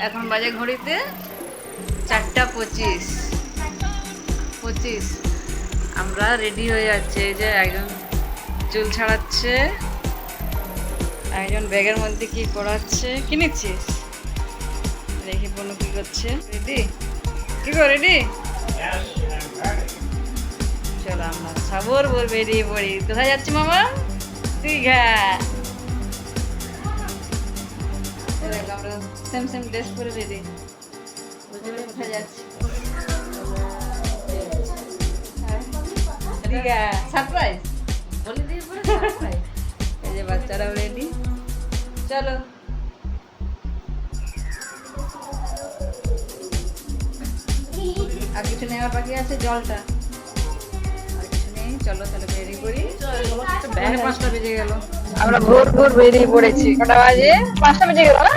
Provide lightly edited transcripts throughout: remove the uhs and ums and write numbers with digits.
এখন বাজে ঘড়িতে 4:25 আমরা রেডি হয়ে যাচ্ছে। এই যে একজন চুল ছাড়াচ্ছে, একজন ব্যাগের মধ্যে কি করাচ্ছে। কি নিচ্ছিস? দেখি বোনু কি করছে। রেডি? কি গো রেডি? চলো আমরা সাবর বল বেরিয়ে পড়ি। কোথায় যাচ্ছি মামা? দীঘা। আমরা সেম সেম ড্রেস পরে রেডি। কোথায় যাচ্ছি? দীঘা। সারপ্রাইজ বলে দিয়ে পরে সারপ্রাইজ। এই যে বাচ্চারাও রেডি। চলো। আর কিছু নেওয়ার বাকি আছে, জলটা। আর কিছু নেই, চলো তাহলে বেরিয়ে পড়ি। 5টা বেজে গেল। আমরা ভোর ভোর বেরিয়ে পড়েছি। কটা বাজে? 5টা বেজে গেল না?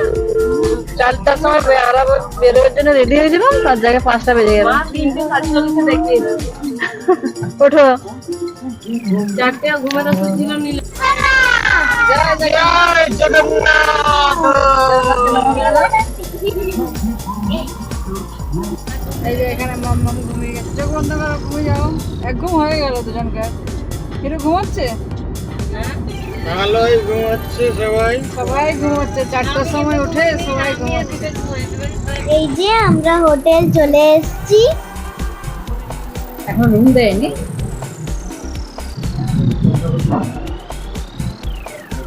4টার সময় বেরোবার জন্য রেডি হয়েছিলাম, তার জায়গায় 5টা বেজে গেল। 3:47 দেখি ওঠো। 4টে ঘুমাতে শুনছিলাম নীল। এই যে এখানে মাম্মাম ঘুমিয়ে গেছে। চোখ বন্ধ করো, ঘুমিয়ে যাও। এক ঘুম হয়ে গেল দুজনকার। কিরকম ঘুমাচ্ছে? ভালোই ঘুমাচ্ছে সবাই। সবাই ঘুমাচ্ছে। 4টার সময় উঠে সবাই ঘুমাচ্ছে। এই যে আমরা হোটেল চলে এসেছি। এখন রুম দেয়নি,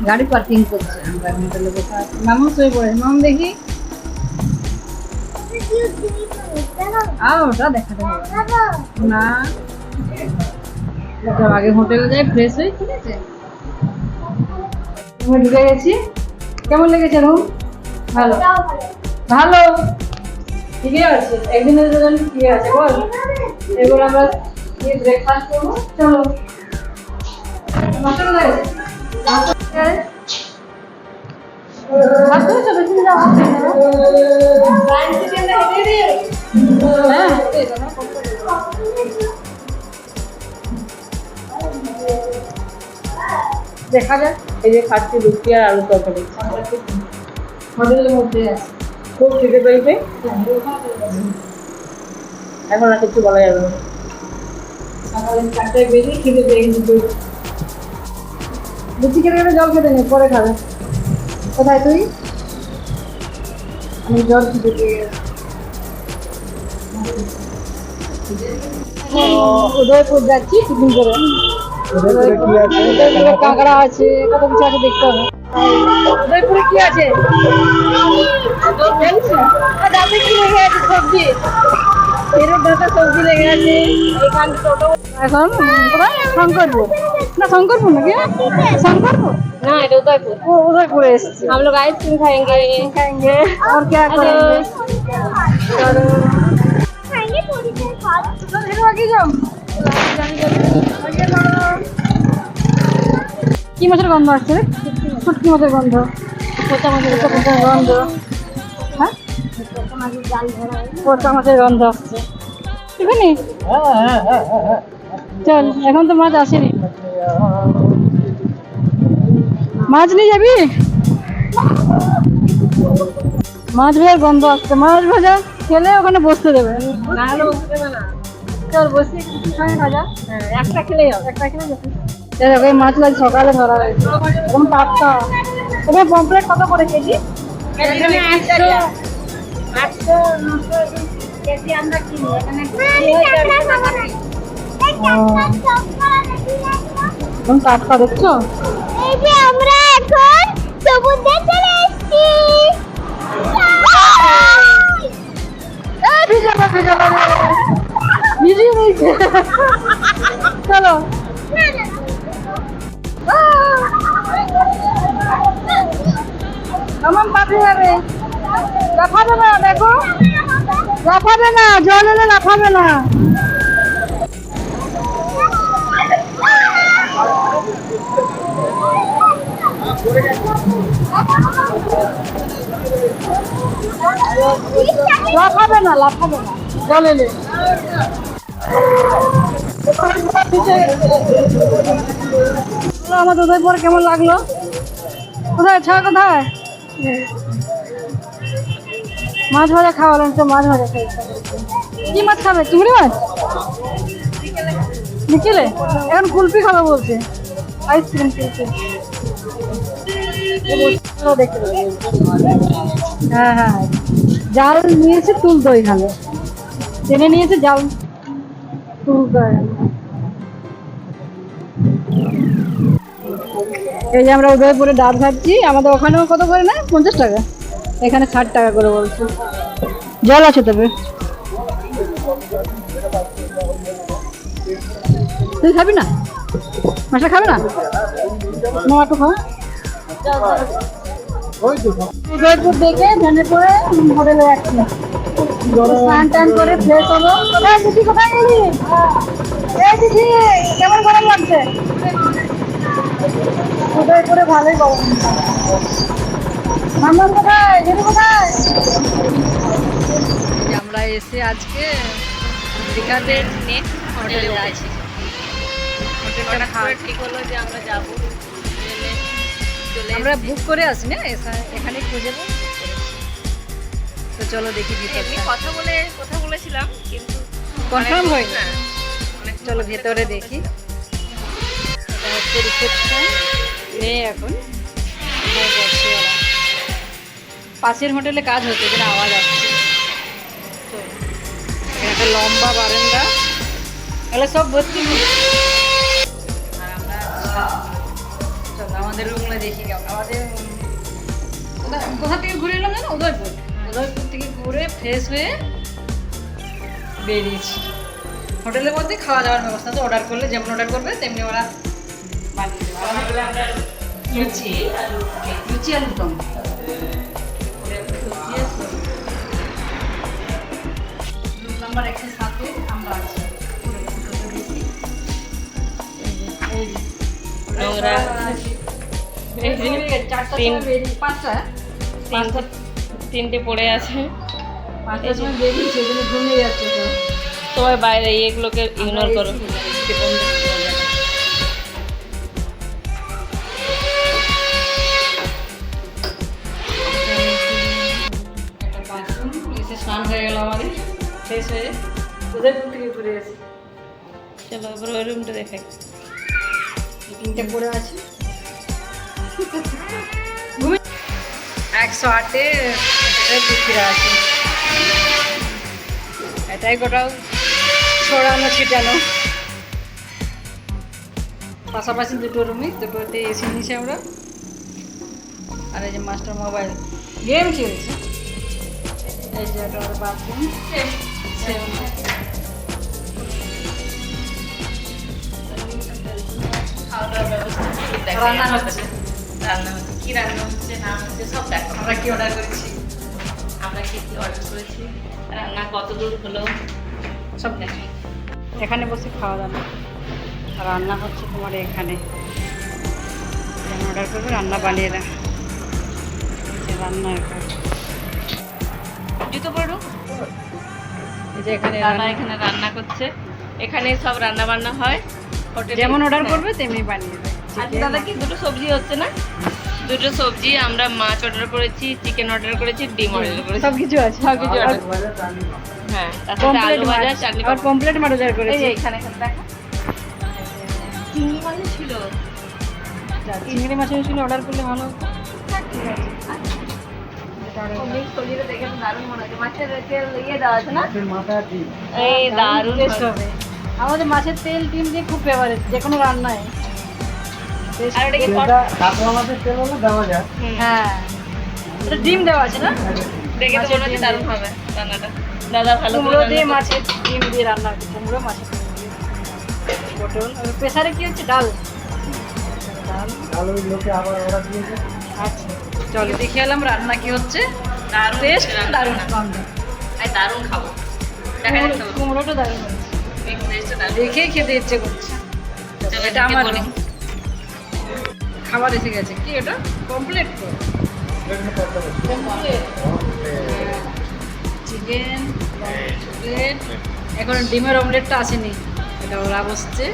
গাড়ি পার্কিং করছে। আমরা হোটেলে বসে আছি। মামু শুয়ে পড়ে। মামু দেখি ওটা দেখাতে হবে না। আগে হোটেলে যাই, ফ্রেশ হই। ঠিক আছে, রুমে ঢুকে গেছি। কেমন লেগেছে রুম? ভালো ভালো ঠিকই আছে। একদিনের জন্য ঠিক আছে বল। এবার আমরা ব্রেকফাস্ট করবো। চলো। মাস্টার কোথায় গেছে? দেখা যাক। এই যে খাচ্ছি লুচি আর আলু তরকারি। হোটেলের মধ্যে আছে। খুব খিদে পেয়েছে, এখন আর কিছু বলা যাবে না। সকালে 4টায় বেরিয়ে খিদে পেয়ে গেছে। লুচি খেতে গেলে জল খেতে নেই, পরে খাবে। কোথায় তুই? আমি জল খেতে পেয়ে গেছি। উদয়পুর যাচ্ছি টিফিন করে। উদয়পুরে কাঁকড়া আছে, কত কিছু আছে, দেখতে হবে। উদয়পুরে কি আছে জানিস না? দামে কি লেগে আছে? সবজি। এরকম দাঁতে সবজি লেগে আছে। এখান টোটো এখন শঙ্করপুর না, শঙ্করপুর নাকি? शंकरपुर ना এটা উদয়পুর। उदयपुर एसছি। हम लोग आइसक्रीम खाएंगे और क्या करेंगे? चलो खाएंगे थोड़ी देर बाद। चलो आगे जाओ। आगे बढ़ो। কি মাছের গন্ধ আসছে রে? শুটকি মাছের গন্ধ, পোচা মাছের গন্ধ। হ্যাঁ, পোচা মাছের গন্ধ আসছে। এখানে চল, এখন তো মাছ আসেনি। মাছ নিয়ে যাবি? মাছ ভাজার গন্ধ আসছে। মাছ ভাজা খেলে ওখানে বসতে দেবে না, হলে বসতে দেবে না। চল বসি, কিছু খাই ভাজা। একটা খেলেই হবে, একটা খেলে যাবে। ওই মাছ আজ সকালে ধরা হয়েছে, এখন টাটকা। ওখানে পমফ্রেট কত করে কেজি? এখানে 800 900 কেজি আমরা কিনি। এখানে এখন টাটকা দেখছো? এই যে আমরা এখন সমুদ্রে চলে এসেছি। ভিজিয়ে নিয়েছে। চলো আমার পাঠিয়ে যাবে। লাফাবে না, দেখো লাফাবে না, জল এলে লাফাবে না। লাফাবে না, লাফাবে না, জল এলে। আমাদের উদয়পুর কেমন লাগলো? কোথায় ছা? কোথায় মাছ ভাজা খাওয়ালাম তো, মাছ ভাজা খাই। কি মাছ খাবে? চিংড়ি মাছ বিকেলে? এখন কুলফি খাবে বলছে, আইসক্রিম কুলফি। দেখতে পাবে। হ্যাঁ হ্যাঁ, জাল নিয়েছে তুলতো এখানে, টেনে নিয়েছে জাল তুলতো। এই যে আমরা উদয়পুরে ডাব খাচ্ছি, আমাদের ওখানেও কত করে না, 50 টাকা, এখানে 60 টাকা করে বলছে। জল আছে তবে। তুই খাবি না? মাছটা খাবে না? একটু খা। উদয়পুর দেখে ভ্যানে করে হোটেলে যাচ্ছি, স্নান টান করে ফ্রেশ হবো। দিদি কোথায় গেলি? এই দিদি, কেমন গরম লাগছে? উদয়পুরে ভালোই গরম। মামন কোথায়? দিদি কোথায়? আমরা এসে আজকে দীঘাতে হোটেলে আছি। হোটেলটা খাওয়া ঠিক হলো যে আমরা যাবো, আমরা বুক করে আসি না, এখানে খুঁজে দেবো। তো চলো দেখি ভিতরে। কথা বলেছিলাম কিন্তু কনফার্ম হয় না। চলো ভেতরে দেখি। এটা হচ্ছে রিসেপশন, মেয়ে এখন কোথায় বসছে ওরা। পাশের হোটেলে কাজ হচ্ছে, এখানে আওয়াজ আসছে। তো এখানে একটা লম্বা বারান্দা, এগুলো সব ভর্তি। আর আমরা চলো আমাদের রুমগুলো দেখি। আমাদের কোথা থেকে ঘুরে এলাম জানো? উদয়পুর। উদয়পুর থেকে ঘুরে ফ্রেশ হয়ে বেরিয়েছি। হোটেলের মধ্যে খাওয়া দাওয়ার ব্যবস্থা, তো অর্ডার করলে যেমন অর্ডার করবে তেমনি ওরা বানিয়ে দেবে। আমাদের আমরা লুচি আলুর দম, রুম নাম্বার 107 আমরা আছি। নোংরা তিনটে পড়ে আছে, 5টার সময় বেরিয়েছে, ওই জন্য ঘুমিয়ে যাচ্ছে। তো সবাই বাইরে, এগুলোকে ইগনোর করো। স্নান হয়ে গেল আমাদের, ফ্রেশ হয়ে উদয়পুর থেকে ঘুরে এসে চলো এবার ওই রুমটা দেখাই। তিনটে পড়ে আছে। 108-এ পুকুরা আছে, এটাই গোটাও ছড়ানো ছিটানো। পাশাপাশি দুটো রুমই, দুটোতে এসি নিয়েছি আমরা। আর এই যে মাস্টার মোবাইল গেম খেলছে। এই যে এটা বাথরুম, খাওয়া দাওয়ার ব্যবস্থা রান্না হচ্ছে। কি রান্না হচ্ছে না হচ্ছে সব দেখো। আমরা কি অর্ডার করেছি, আমরা কি কি অর্ডার করেছি, রান্না কত দূর হলো সব দেখো। এখানে বসে খাওয়া দাওয়া, রান্না হচ্ছে তোমার এখানে। অর্ডার করবে, রান্না বানিয়ে দেয়। রান্না জুতো পড়ো। এই যে এখানে দাদা এখানে রান্না করছে, এখানে সব রান্না বান্না হয় হোটেলে। যেমন অর্ডার করবে তেমনি বানিয়ে দেয়। আজকে দাদা কি দুটো সবজি হচ্ছে না? দুটো সবজি, আমরা মাছ অর্ডার করেছি, চিকেন অর্ডার করেছি, ডিম অর্ডার করেছি, সব কিছু আছে, সব কিছু অর্ডার। হ্যাঁ, তার সাথে আলু ভাজা, চাটনি। আর পমফ্লেট মাছ অর্ডার এই করেছি। যে এখানে দেখো চিংড়ি মাছ ছিল। চিংড়ি মাছের ছিল, অর্ডার করলে ভালো হতো। শরীরে দেখে তো দারুণ মনে হচ্ছে। মাছের তেল ইয়ে দেওয়া আছে না, এই দারুণ টেস্ট হবে। আমাদের মাছের তেল টিম দিয়ে খুব ফেভারিট, যে কোনো রান্নায়। আর এটা কি হ্যাঁ, এটা ডিম দেওয়া আছে না, দেখে তো মনে হচ্ছে দারুণ হবে রান্নাটা। দাদা ভালো কুমড়ো দিয়ে মাছের ডিম দিয়ে রান্না হচ্ছে, কুমড়ো মাছের ডিম দিয়ে। পটল প্রেসারে কি হচ্ছে, ডাল। আচ্ছা চলো দেখে এলাম রান্না কি হচ্ছে। দারুণ টেস্ট রান্না। দারুণ গন্ধ। এই দারুণ খাবো, দেখা যাচ্ছে তো। কুমড়োটা দারুণ হচ্ছে, মিক্স টেস্টটা দারুণ। দেখেই খেতে ইচ্ছে করছে। চলো এটা আমার বলি। খাবার এসে গেছে। কি এটা কমপ্লিট তো, চিকেন চকলেট। এখন ডিমের অমলেটটা আসেনি, এটা ওরা বসছে।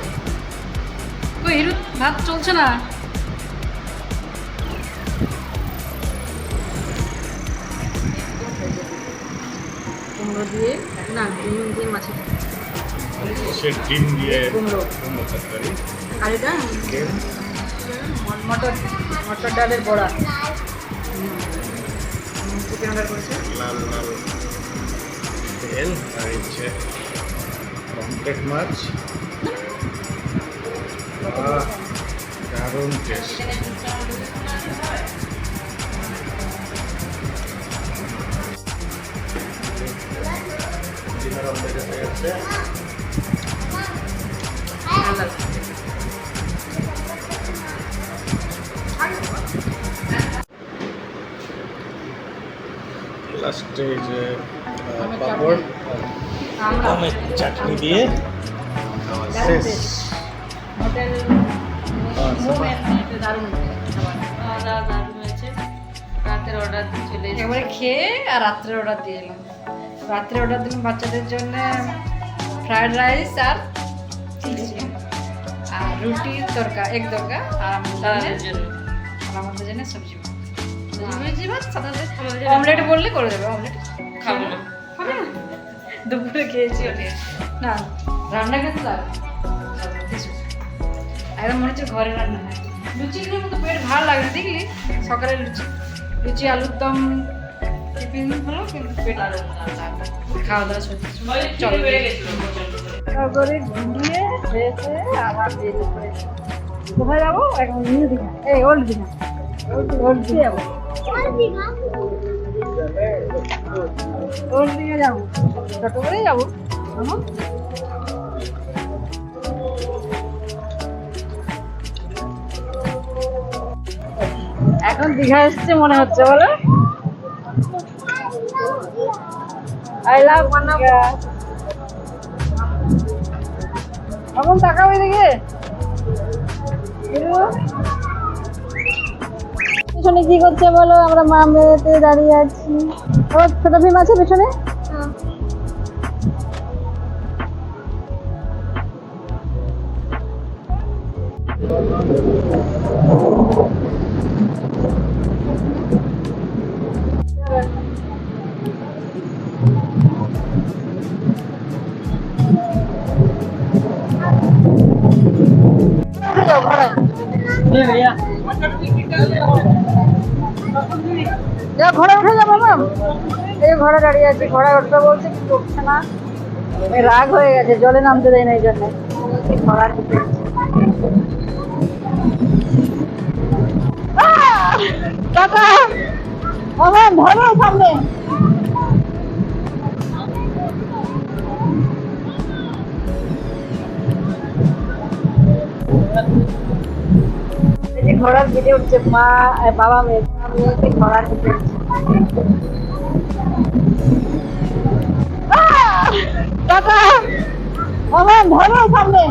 ওই হিরু ভাত চলছে না। কুমড়ো দিয়ে না ডিম দিয়ে মাছের সে ডিম দিয়ে কুমড়ো কুমড়ো তরকারি আর এটা ডিম মটর মটর ডালের বড়া চিকেন অর্ডার করেছে লাল লাল তেল আর হচ্ছে পমফ্রেট মাছ দারুণ টেস্ট ডিমের অমলেট হয়ে গেছে লাস্টে যে পাপড় আমরা আমের চাটনি দিয়ে খাওয়া শেষ হোটেল দারুণ দারুণ হয়েছে রাতের অর্ডার চলে এসেছে এবারে খেয়ে আর রাত্রে অর্ডার দিয়ে এলাম রাত্রে অর্ডার দিলাম বাচ্চাদের জন্য ফ্রাইড রাইস আর চিলি চিকেন আর রুটি তরকা এক তরকা আর তাদের জন্য আমাদের জন্য সবজি ভেজি ভাত সাদাতে খাবার অমলেট বললে করে দেবে অমলেট খাবো না খাবে না দুপুরে খেয়েছি না রান্না কিন্তু দাও একদম মনে হচ্ছে ঘরে রান্না হয় লুচিগুলোর মতো পেট ভালো লাগে না, দেখলি সকালে লুচি লুচি আলুর দম টিফিন হলো কিন্তু পেট আরো খাওয়া দাওয়া সত্যি চলো বেড়ে গেছিল তারপরে ঘুমিয়ে খেয়েছে আবার বেরিয়ে পড়েছে কোথায় যাবো এখন নিউ দীঘা এই ওল্ড দীঘা ওল্ড দীঘা যাবো ওল্ড দীঘা যাবো ছোটো করেই যাবো আমার এখন দীঘা এসছে মনে হচ্ছে বলো আই লাভ দীঘা এখন তাকাও এদিকে পেছনে কি করছে বলো আমরা মা মেয়েতে দাঁড়িয়ে আছি আমার ছোট ভীম আছে পেছনে ঘোড়া উঠে যাবো ম্যাম এই ঘোড়া দাঁড়িয়ে আছে ঘোড়া উঠতে বলছে কিন্তু উঠছে না রাগ হয়ে গেছে জলে নামতে দেয় না এই জন্য ঘোড়া কাকা আমার ধরো সামনে ঘোড়ার পিঠে উঠছে মা বাবা মেয়েকে ঘোড়ার পিঠে কাকা আমার ধরো সামনে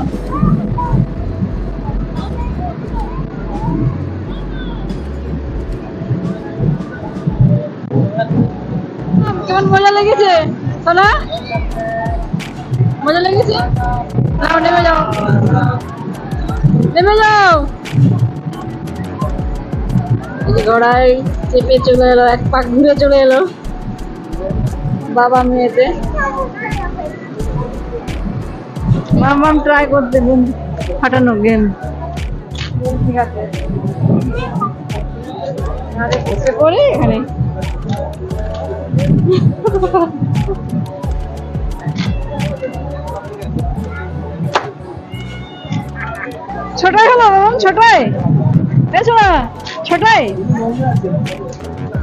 কেমন মজা লেগেছে সোনা মজা লেগেছে নাও নেমে যাও নেমে যাও ঘোড়ায় চেপে চলে এলো এক পাক ঘুরে চলে এলো বাবা মেয়েতে মাম ট্রাই করতে বুম ফাটানো গেম ঠিক আছে আরে বসে পড়ে এখানে ছোটাই হলো মাম ছোটাই এসো না ছোটাই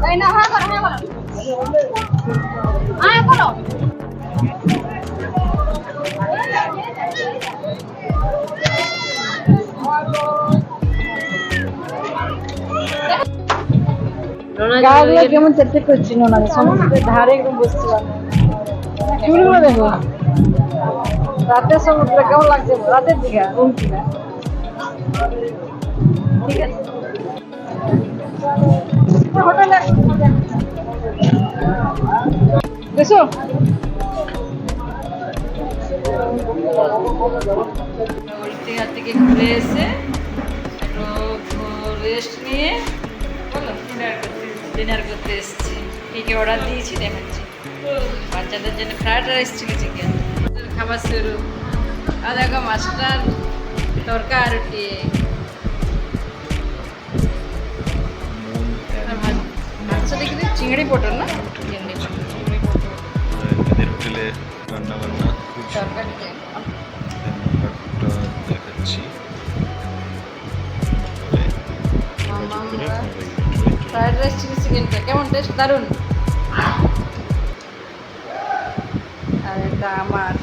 তাই না হ্যাঁ করো হ্যাঁ করো গাগুলো কেমন চেটচেট করছি না সমুদ্রের ধারে একদম বসছিলাম চুলগুলো দেখো রাতের সমুদ্র কেমন লাগছে রাতের দিকে রুম কিনা ঠিক আছে হোটেলে দেখো দীঘা থেকে ঘুরে এসে একটু রেস্ট নিয়ে ডিনার করতে এসেছি কী কী অর্ডার দিয়েছি দেখাচ্ছি। বাচ্চাদের জন্য ফ্রাইড রাইস, চিলি চিকেন খাবার শুরু। আর দেখো মাস্টার তরকা আর রুটি। মাংস দেখি চিংড়ি পটল না, চিংড়ি পটল এদের হোটেলে রান্না বান্না তরকারি। দেখাচ্ছি। ফ্রাইড রাইস চিলি চিকেনটা কেমন টেস্ট? দারুণ। আর এটা আমার